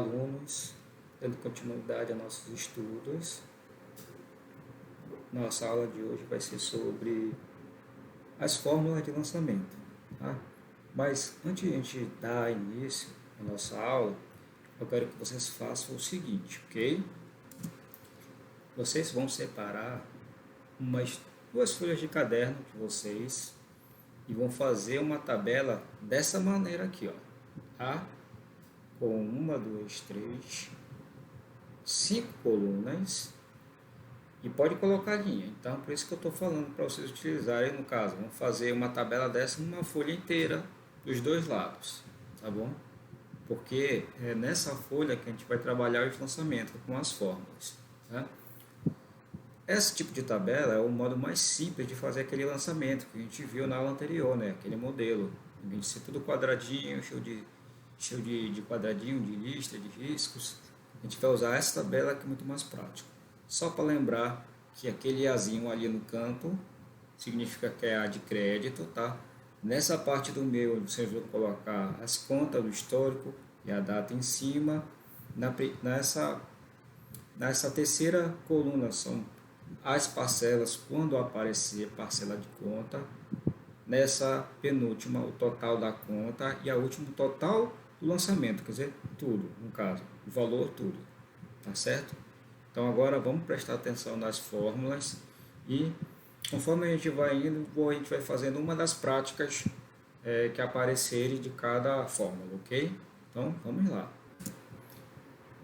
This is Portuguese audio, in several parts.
alunos, dando continuidade a nossos estudos. Nossa aula de hoje vai ser sobre as fórmulas de lançamento, tá? Mas antes de a gente dar início à nossa aula, eu quero que vocês façam o seguinte, ok? Vocês vão separar umas 2 folhas de caderno de vocês e vão fazer uma tabela dessa maneira aqui, ó, tá? Com 1, 2, 3, 5 colunas e pode colocar linha. Então, por isso que eu estou falando para vocês utilizarem, no caso, vamos fazer uma tabela dessa numa folha inteira dos dois lados, tá bom? Porque é nessa folha que a gente vai trabalhar os lançamentos com as fórmulas, tá? Esse tipo de tabela é o modo mais simples de fazer aquele lançamento que a gente viu na aula anterior, né? Aquele modelo, em vez de ser tudo quadradinho, cheio de quadradinho, de lista, de riscos, a gente vai usar essa tabela que é muito mais prático. Só para lembrar que aquele azinho ali no canto significa que é a de crédito, tá? Nessa parte do meio vocês vão colocar as contas do histórico e a data em cima. Nessa terceira coluna são as parcelas quando aparecer parcela de conta. Nessa penúltima o total da conta e a última o total do lançamento, quer dizer, tudo, no caso, o valor tudo, tá certo? Então agora vamos prestar atenção nas fórmulas e conforme a gente vai indo, a gente vai fazendo uma das práticas que aparecerem de cada fórmula, ok? Então vamos lá.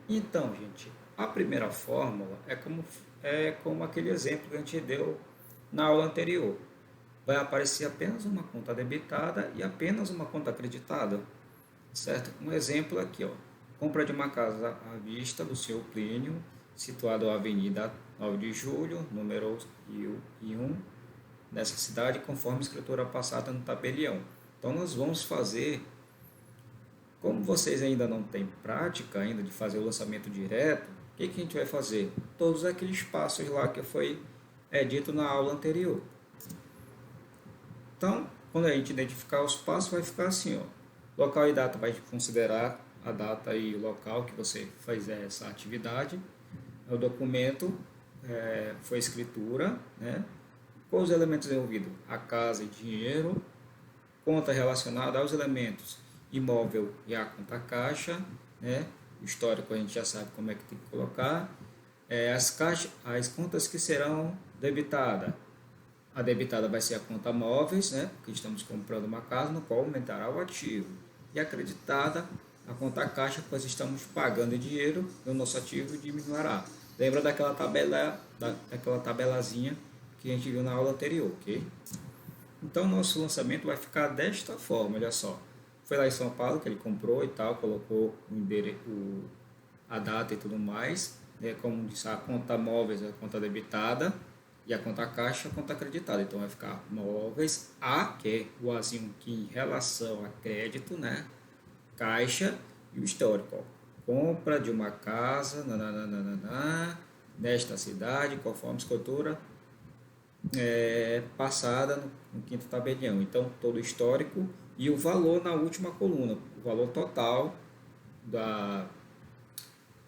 Então, gente, a primeira fórmula é como aquele exemplo que a gente deu na aula anterior. Vai aparecer apenas uma conta debitada e apenas uma conta acreditada, certo? Um exemplo aqui, ó, compra de uma casa à vista do seu Plínio, situado na Avenida 9 de Julho, número 1, nessa cidade, conforme a escritura passada no tabelião. Então, nós vamos fazer, como vocês ainda não têm prática ainda de fazer o lançamento direto, o que a gente vai fazer? Todos aqueles passos lá que foi dito na aula anterior. Então, quando a gente identificar os passos, vai ficar assim, ó. Local e data vai considerar a data e o local que você fizer essa atividade. O documento foi a escritura, né? Com os elementos envolvidos, a casa e dinheiro, conta relacionada aos elementos imóvel e a conta caixa, né? O histórico a gente já sabe como é que tem que colocar. As contas que serão debitadas. A debitada vai ser a conta móveis, né? Porque estamos comprando uma casa no qual aumentará o ativo. E a acreditada, a conta caixa, pois estamos pagando em dinheiro e o nosso ativo diminuirá. Lembra daquela tabelazinha que a gente viu na aula anterior, ok? Então, nosso lançamento vai ficar desta forma, olha só. Foi lá em São Paulo que ele comprou e tal, colocou a data e tudo mais, né? Como disse, a conta móveis é a conta debitada e a conta caixa é a conta acreditada. Então, vai ficar móveis, que é o azinho que em relação a crédito, né? Caixa e o histórico, ó. Compra de uma casa, nesta cidade, conforme a escritura passada no quinto tabelião. Então, todo o histórico e o valor na última coluna, o valor total da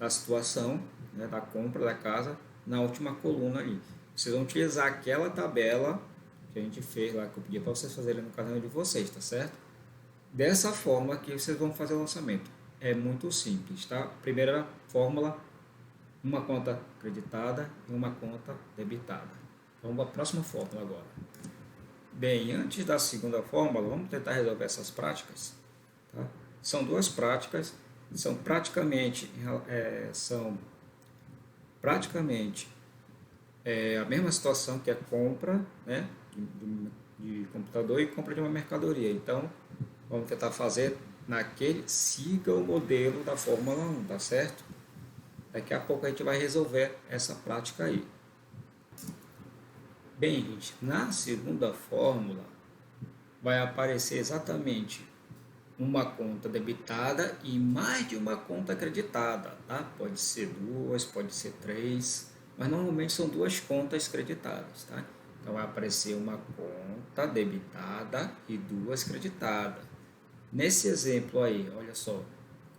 situação, né, da compra da casa na última coluna ali. Vocês vão utilizar aquela tabela que a gente fez lá, que eu pedi para vocês fazerem no caderno de vocês, tá certo? Dessa forma que vocês vão fazer o lançamento. É muito simples, tá? Primeira fórmula, uma conta acreditada e uma conta debitada. Vamos para a próxima fórmula agora. Bem, antes da segunda fórmula, vamos tentar resolver essas práticas. Tá? São duas práticas, são praticamente a mesma situação que a compra, né, de computador e compra de uma mercadoria. Então, vamos tentar fazer siga o modelo da Fórmula 1, tá certo? Daqui a pouco a gente vai resolver essa prática aí. Bem, gente, na segunda fórmula vai aparecer exatamente uma conta debitada e mais de uma conta acreditada, tá? Pode ser 2, pode ser 3, mas normalmente são 2 contas creditadas, tá? Então vai aparecer uma conta debitada e 2 creditadas. Nesse exemplo aí, olha só,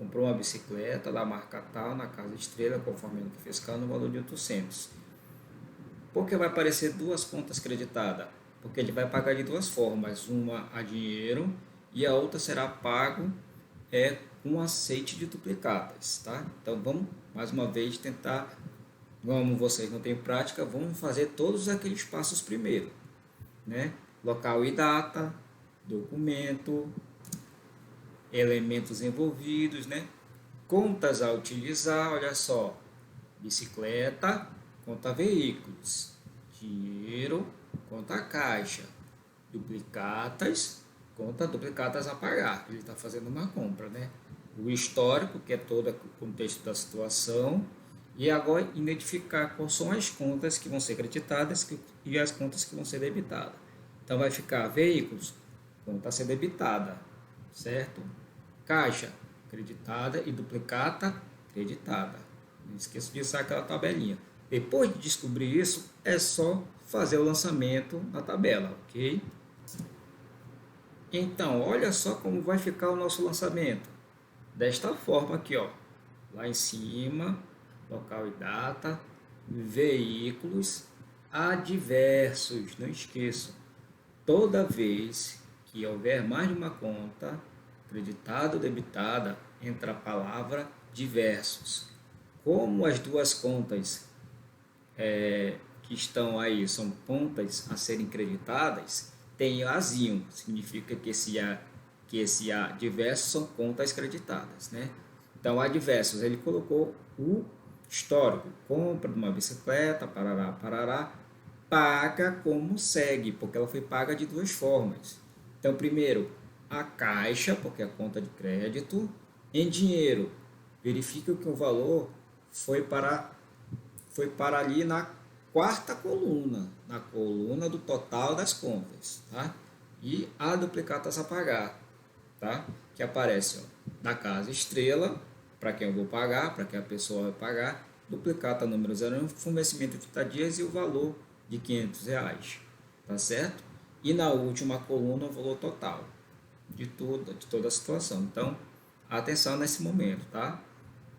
comprou uma bicicleta da marca tal, na Casa Estrela, conforme o fiscal, no valor de 800. Por que vai aparecer duas contas creditadas? Porque ele vai pagar de duas formas, uma a dinheiro e a outra será pago com aceite de duplicatas, tá? Então vamos mais uma vez tentar, como vocês não têm prática, vamos fazer todos aqueles passos primeiro, né? Local e data, documento, elementos envolvidos, né? Contas a utilizar, olha só, bicicleta, conta veículos, dinheiro, conta caixa, duplicatas, conta duplicatas a pagar, ele está fazendo uma compra, né? O histórico, que é todo o contexto da situação, e agora identificar quais são as contas que vão ser creditadas e as contas que vão ser debitadas. Então vai ficar veículos, conta a ser debitada, certo? Caixa, creditada, e duplicata, creditada. Não esqueça de usar aquela tabelinha. Depois de descobrir isso, é só fazer o lançamento na tabela, ok? Então, olha só como vai ficar o nosso lançamento. Desta forma aqui, ó. Lá em cima, local e data, veículos, adversos. Não esqueçam, toda vez que houver mais de uma conta, creditada ou debitada, entra a palavra diversos. Como as duas contas que estão aí são contas a serem creditadas, tem azinho, significa que esse A diversos são contas creditadas, né? Então, adversos, ele colocou o histórico, compra de uma bicicleta, parará, parará, paga como segue, porque ela foi paga de duas formas. Então, primeiro, a caixa, porque é a conta de crédito, em dinheiro, verifica que o valor foi para ali na quarta coluna, na coluna do total das contas, tá? E a duplicatas a pagar, tá? Que aparece, ó, na Casa Estrela, para quem eu vou pagar, para quem a pessoa vai pagar, duplicata número 01, vencimento de 30 dias e o valor de R$ 500, tá certo? E na última coluna o valor total de toda a situação. Então, atenção nesse momento, tá?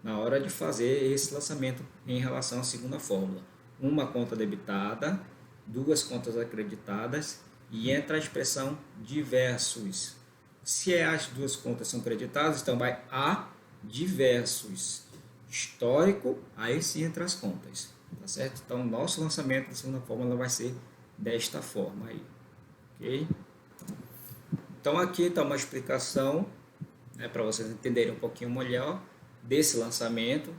Na hora de fazer esse lançamento em relação à segunda fórmula. Uma conta debitada, duas contas acreditadas e entra a expressão diversos. Se as duas contas são creditadas, então vai a diversos. Histórico, aí sim entra as contas, tá certo? Então, nosso lançamento da segunda fórmula vai ser desta forma aí, ok? Então, aqui está uma explicação, né, para vocês entenderem um pouquinho melhor desse lançamento,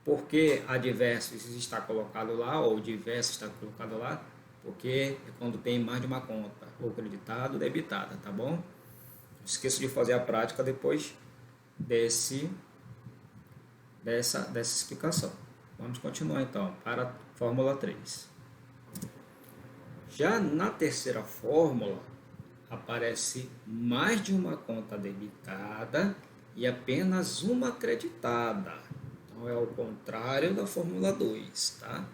porque a diversos está colocado lá, ou diversos está colocado lá, porque é quando tem mais de uma conta, ou creditada ou debitada, tá bom? Não esqueça de fazer a prática depois dessa explicação. Vamos continuar então para a fórmula 3. Já na terceira fórmula, aparece mais de uma conta debitada e apenas uma creditada. Então, é o contrário da fórmula 2, tá?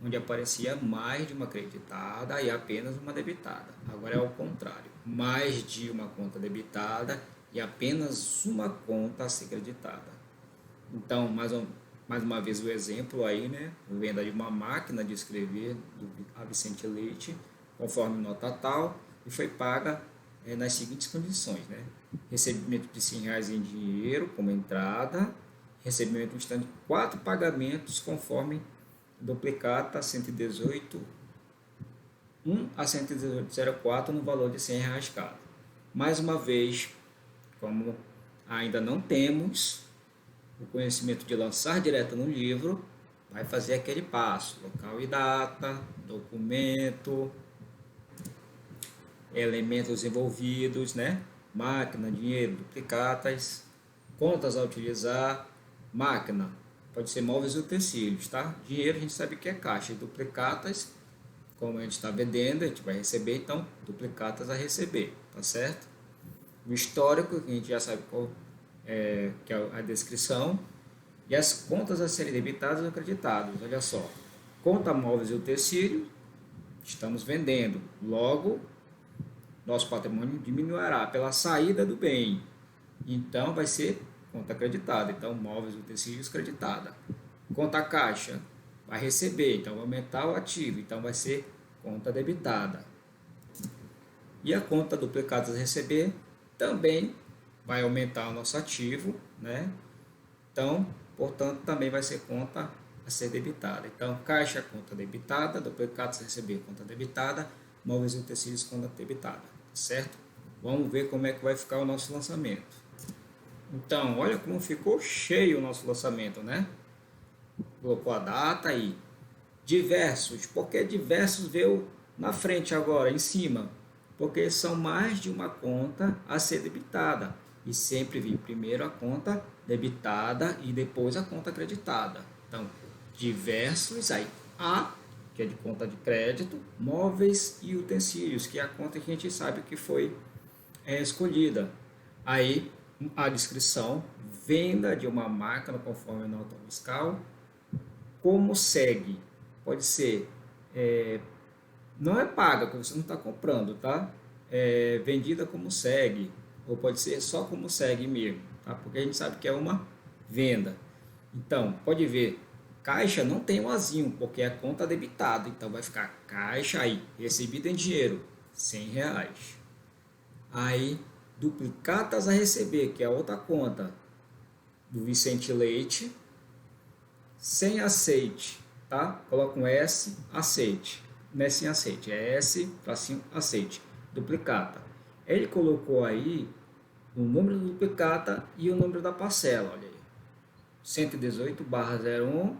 Onde aparecia mais de uma creditada e apenas uma debitada. Agora é o contrário. Mais de uma conta debitada e apenas uma conta a ser creditada. Então, mais uma vez o exemplo aí, né? Venda de uma máquina de escrever do Vicente Leite, conforme nota tal, e foi paga nas seguintes condições, né? Recebimento de R$ 100 em dinheiro como entrada, recebimento instantâneo de 4 pagamentos conforme duplicata 118 1 a 118,04 no valor de R$ 100 cada. Mais uma vez, como ainda não temos o conhecimento de lançar direto no livro, vai fazer aquele passo, local e data, documento, elementos envolvidos, né? Máquina, dinheiro, duplicatas, contas a utilizar, máquina, pode ser móveis ou utensílios, tá? Dinheiro a gente sabe que é caixa, duplicatas, como a gente está vendendo, a gente vai receber, então, duplicatas a receber, tá certo? O histórico, que a gente já sabe qual que é a descrição, e as contas a serem debitadas ou acreditadas, olha só, conta móveis e utensílios, estamos vendendo, logo, nosso patrimônio diminuirá pela saída do bem, então vai ser conta creditada, então móveis e utensílios creditada. Conta caixa, vai receber, então vai aumentar o ativo, então vai ser conta debitada. E a conta duplicadas a receber também vai aumentar o nosso ativo, né? Então, portanto, também vai ser conta a ser debitada. Então, caixa, conta debitada, duplicados a receber, conta debitada, móveis e utensílios, conta debitada, certo? Vamos ver como é que vai ficar o nosso lançamento. Então, olha como ficou cheio o nosso lançamento, né? Colocou a data aí. Diversos, porque diversos veio na frente agora, em cima, porque são mais de uma conta a ser debitada. E sempre vem primeiro a conta debitada e depois a conta creditada. Então, diversos, aí A, que é de conta de crédito, móveis e utensílios, que é a conta que a gente sabe que foi escolhida. Aí, a descrição, venda de uma máquina conforme a nota fiscal, como segue. Pode ser, não é paga, porque você não está comprando, tá? Vendida como segue, ou pode ser só como segue mesmo, tá? Porque a gente sabe que é uma venda. Então, pode ver, caixa não tem um azinho, porque é conta debitada, então vai ficar caixa aí, recebido em dinheiro, R$100. Aí, duplicatas a receber, que é outra conta do Vicente Leite, sem aceite, tá? Coloca um S, aceite. Não é sem aceite, é S, tracinho, aceite. Duplicata. Ele colocou aí o número do duplicata e o número da parcela, olha aí. 118/01,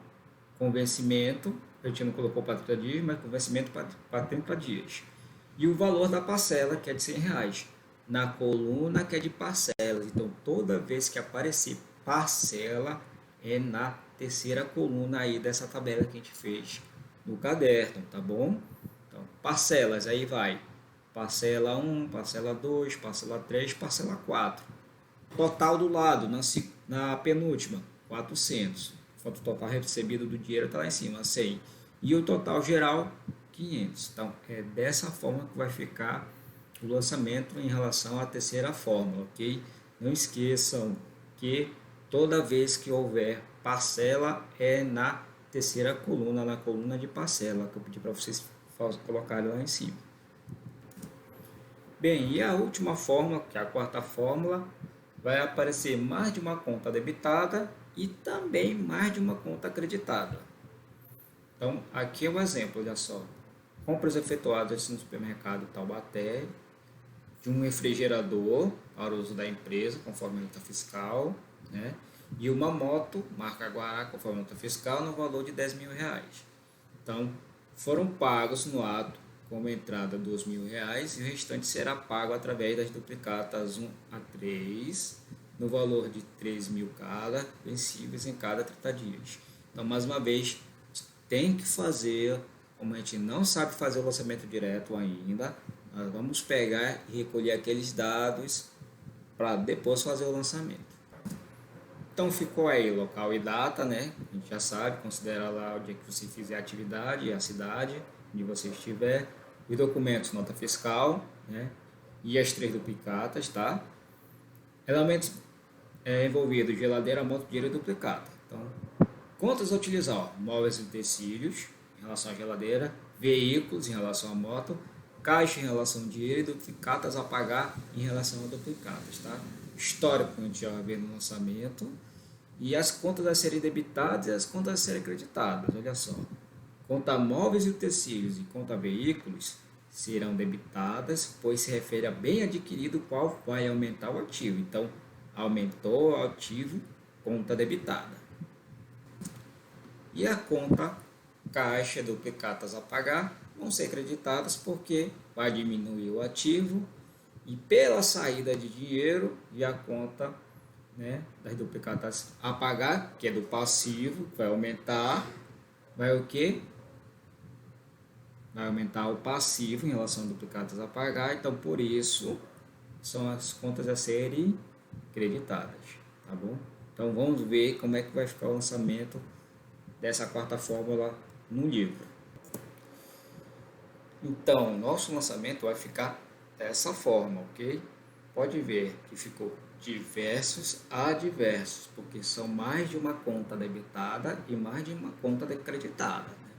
com vencimento, a gente não colocou para 30 dias, mas com vencimento para 30 dias. E o valor da parcela, que é de R$100, na coluna que é de parcelas. Então, toda vez que aparecer parcela, é na terceira coluna aí dessa tabela que a gente fez no caderno, tá bom? Então, parcelas, aí vai parcela 1, parcela 2, parcela 3, parcela 4. Total do lado, na penúltima, 400. O total recebido do dinheiro está lá em cima, 100. E o total geral, 500. Então, é dessa forma que vai ficar o lançamento em relação à terceira fórmula, ok? Não esqueçam que toda vez que houver parcela é na terceira coluna, na coluna de parcela, que eu pedi para vocês colocarem lá em cima. Bem, e a última fórmula, que é a quarta fórmula, vai aparecer mais de uma conta debitada e também mais de uma conta acreditada. Então, aqui é um exemplo, olha só. Compras efetuadas no supermercado Taubaté, de um refrigerador para o uso da empresa, conforme a nota fiscal, né? E uma moto, marca Guará, conforme a nota fiscal, no valor de R$10.000. Então, foram pagos no ato como entrada R$2.000 e o restante será pago através das duplicatas 1 a 3, no valor de R$3.000 cada, vencíveis em cada 30 dias. Então, mais uma vez, tem que fazer, como a gente não sabe fazer o lançamento direto ainda, nós vamos pegar e recolher aqueles dados para depois fazer o lançamento. Então ficou aí local e data, né? A gente já sabe, considera lá o dia que você fizer a atividade, a cidade onde você estiver, os documentos, nota fiscal, né? E as 3 duplicatas, tá? Elementos envolvidos, geladeira, moto, dinheiro e duplicata. Então, contas a utilizar, ó, móveis e utensílios em relação à geladeira, veículos em relação à moto, caixa em relação ao dinheiro e duplicatas a pagar em relação a duplicatas, tá? Histórico que a gente já vai ver no lançamento e as contas a serem debitadas e as contas a serem creditadas, olha só. Conta móveis e utensílios e conta veículos serão debitadas, pois se refere a bem adquirido, qual vai aumentar o ativo. Então, aumentou o ativo, conta debitada. E a conta caixa duplicatas a pagar vão ser creditadas porque vai diminuir o ativo e pela saída de dinheiro e a conta, né, das duplicatas a pagar, que é do passivo, vai aumentar, vai o quê? Vai aumentar o passivo em relação a duplicatas a pagar, então por isso são as contas a serem creditadas, tá bom? Então vamos ver como é que vai ficar o lançamento dessa quarta fórmula no livro. Então, nosso lançamento vai ficar dessa forma, ok? pode ver que ficou diversos a diversos, porque são mais de uma conta debitada e mais de uma conta decreditada, né?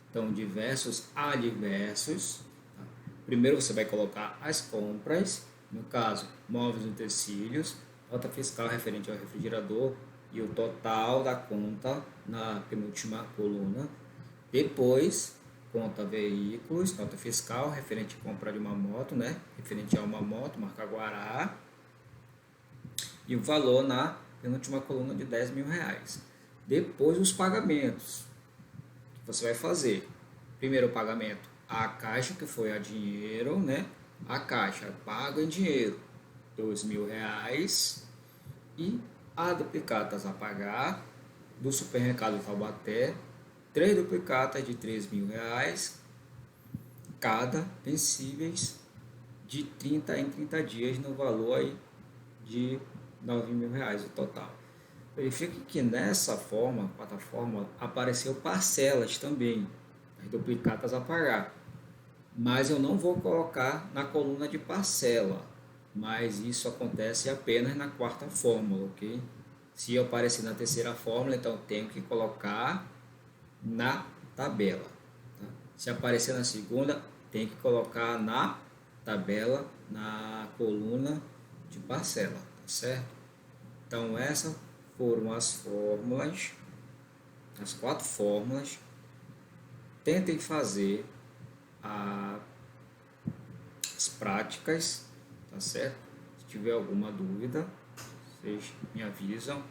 Então, diversos a diversos. Tá? Primeiro você vai colocar as compras, no caso, móveis e utensílios, nota fiscal referente ao refrigerador e o total da conta na penúltima coluna. Depois, conta veículos, nota fiscal referente à compra de uma moto, né? Referente a uma moto, marca Guará. E o valor na penúltima coluna de R$ 10.000. Depois, os pagamentos que você vai fazer. Primeiro, o pagamento à Caixa, que foi a dinheiro, né? A Caixa paga em dinheiro R$ 2.000 e a duplicatas a pagar do Supermercado Taubaté, 3 duplicatas de R$ 3.000, cada vencíveis de 30 em 30 dias no valor aí de R$ 9.000 o total. Verifique que nessa plataforma apareceu parcelas também, as duplicatas a pagar, mas eu não vou colocar na coluna de parcela, mas isso acontece apenas na quarta fórmula, ok? Se eu aparecer na terceira fórmula, então eu tenho que colocar na tabela. Tá? Se aparecer na segunda, tem que colocar na tabela, na coluna de parcela, tá certo? Então essas foram as fórmulas, as 4 fórmulas. Tentem fazer as práticas, tá certo? Se tiver alguma dúvida, vocês me avisam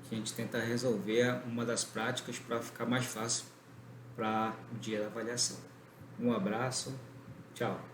que a gente tenta resolver uma das práticas para ficar mais fácil para o dia da avaliação. Um abraço, tchau!